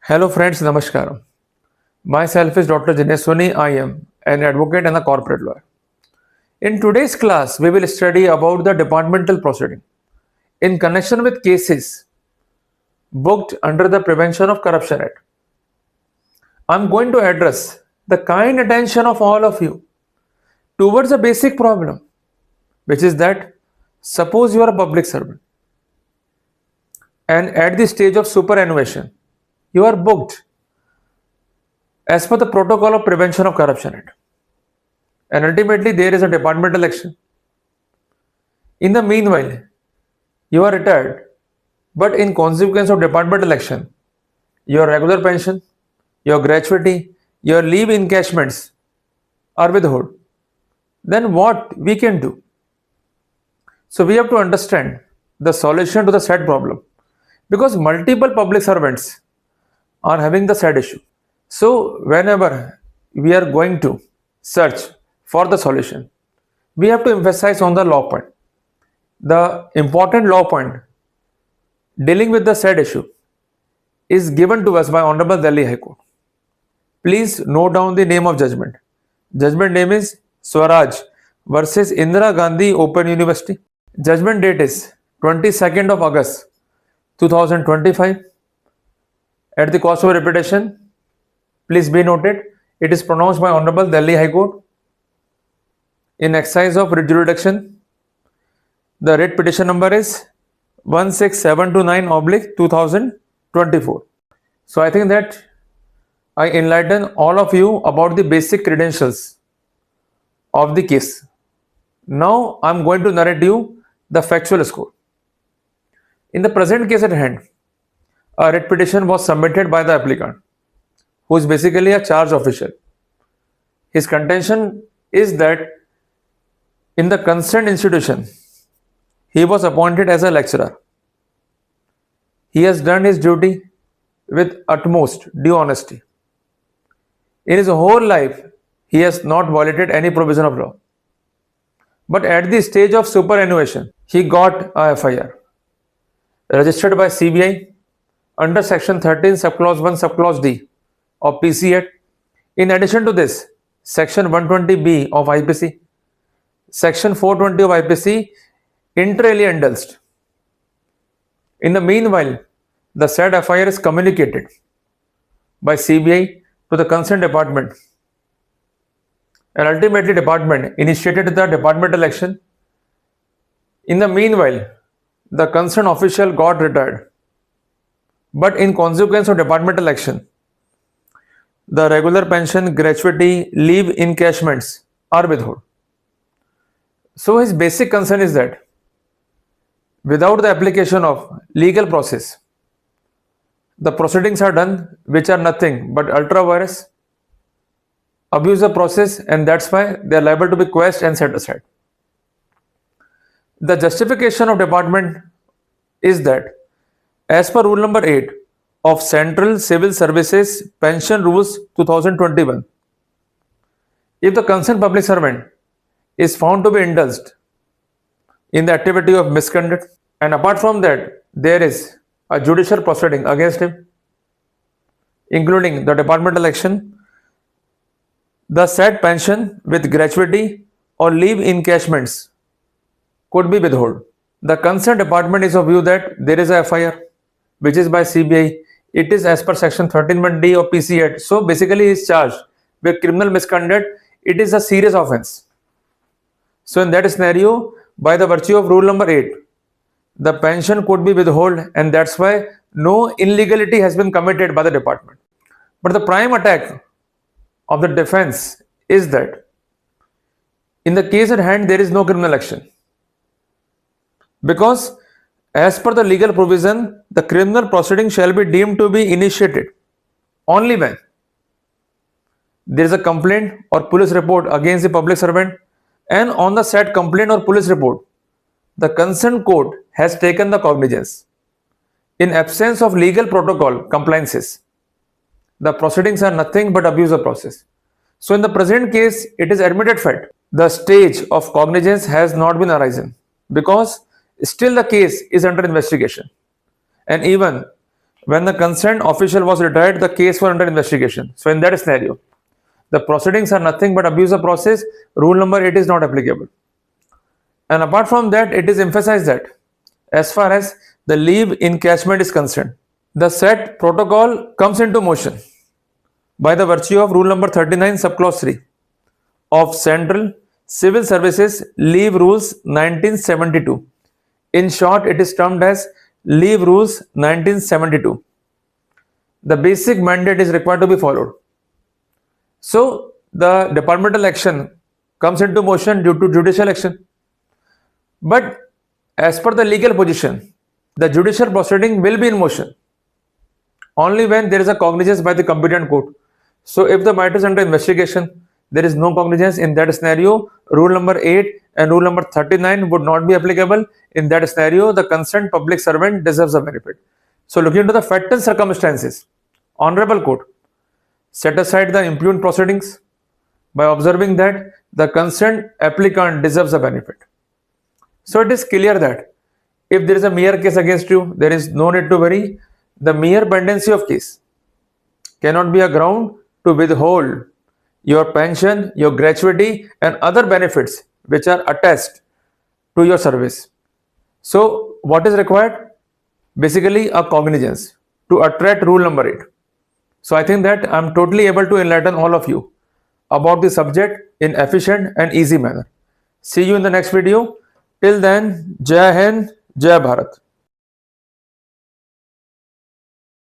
Hello friends, Namaskar. Myself is Dr. Jinesh Soni. I am an advocate and a corporate lawyer. In today's class, we will study about the departmental proceeding in connection with cases booked under the Prevention of Corruption Act. I'm going to address the kind attention of all of you towards a basic problem, which is that suppose you are a public servant and at the stage of superannuation, you are booked as per the protocol of Prevention of Corruption Act. And ultimately, there is a departmental action. In the meanwhile, you are retired, but in consequence of departmental action, your regular pension, your gratuity, your leave encashments are withheld. Then what we can do? So we have to understand the solution to the said problem, because multiple public servants are having the said issue. So whenever we are going to search for the solution, we have to emphasize on the law point. The important law point dealing with the said issue is given to us by Honorable Delhi High Court. Please note down the name of judgment. Judgment name is Swaraj versus Indira Gandhi Open University. Judgment date is 22nd of August 2025. At the cost of repetition, please be noted, it is pronounced by Honorable Delhi High Court. In exercise of writ jurisdiction, the writ petition number is 16729/2024. So I think that I enlighten all of you about the basic credentials of the case. Now I am going to narrate you the factual score. In the present case at hand, a writ petition was submitted by the applicant, who is basically a charge official. His contention is that in the concerned institution, he was appointed as a lecturer. He has done his duty with utmost due honesty. In his whole life, he has not violated any provision of law. But at the stage of superannuation, he got a FIR registered by CBI under section 13 subclause 1 subclause D of PC Act. In addition to this, section 120B of IPC, section 420 of IPC inter alia indulged. In the meanwhile, the said FIR is communicated by CBI to the concerned department, and ultimately department initiated the departmental action. In the meanwhile, the concerned official got retired, but in consequence of departmental action, the regular pension, gratuity, leave encashments are withheld. So his basic concern is that without the application of legal process, the proceedings are done which are nothing but ultra vires, abuse of process, and that's why they are liable to be quashed and set aside. The justification of department is that as per rule number 8 of Central Civil Services Pension Rules 2021, if the concerned public servant is found to be indulged in the activity of misconduct, and apart from that there is a judicial proceeding against him, including the departmental action, the said pension with gratuity or leave encashments could be withheld. The concerned department is of view that there is a FIR which is by CBI. It is as per section 13(1)D of PC Act. So basically he is charged with criminal misconduct. It is a serious offense. So in that scenario, by the virtue of rule number 8, the pension could be withheld, and that's why no illegality has been committed by the department. But the prime attack of the defense is that in the case at hand there is no criminal action, because as per the legal provision, the criminal proceeding shall be deemed to be initiated only when there is a complaint or police report against the public servant, and on the said complaint or police report, the concerned court has taken the cognizance. In absence of legal protocol compliances, the proceedings are nothing but abuse of process. So in the present case, it is admitted fact, the stage of cognizance has not been arisen, because still the case is under investigation, and even when the concerned official was retired, the case was under investigation. So in that scenario, the proceedings are nothing but abuse of process. Rule number 8 is not applicable. And apart from that, it is emphasized that as far as the leave encashment is concerned, the said protocol comes into motion by the virtue of rule number 39 subclause 3 of Central Civil Services Leave Rules 1972. In short, it is termed as Leave Rules 1972. The basic mandate is required to be followed. So the departmental action comes into motion due to judicial action. But as per the legal position, the judicial proceeding will be in motion only when there is a cognizance by the competent court. So if the matter is under investigation, there is no cognizance. In that scenario, rule number 8 and rule number 39 would not be applicable. In that scenario, the concerned public servant deserves a benefit. So looking into the facts and circumstances, Honorable Court set aside the impugned proceedings by observing that the concerned applicant deserves a benefit. So it is clear that if there is a mere case against you, there is no need to worry. The mere pendency of case cannot be a ground to withhold your pension, your gratuity, and other benefits which are attached to your service. So what is required? Basically a cognizance to attract rule number 8. So I think that I'm totally able to enlighten all of you about the subject in efficient and easy manner. See you in the next video. Till then, Jai Hind, Jai Bharat.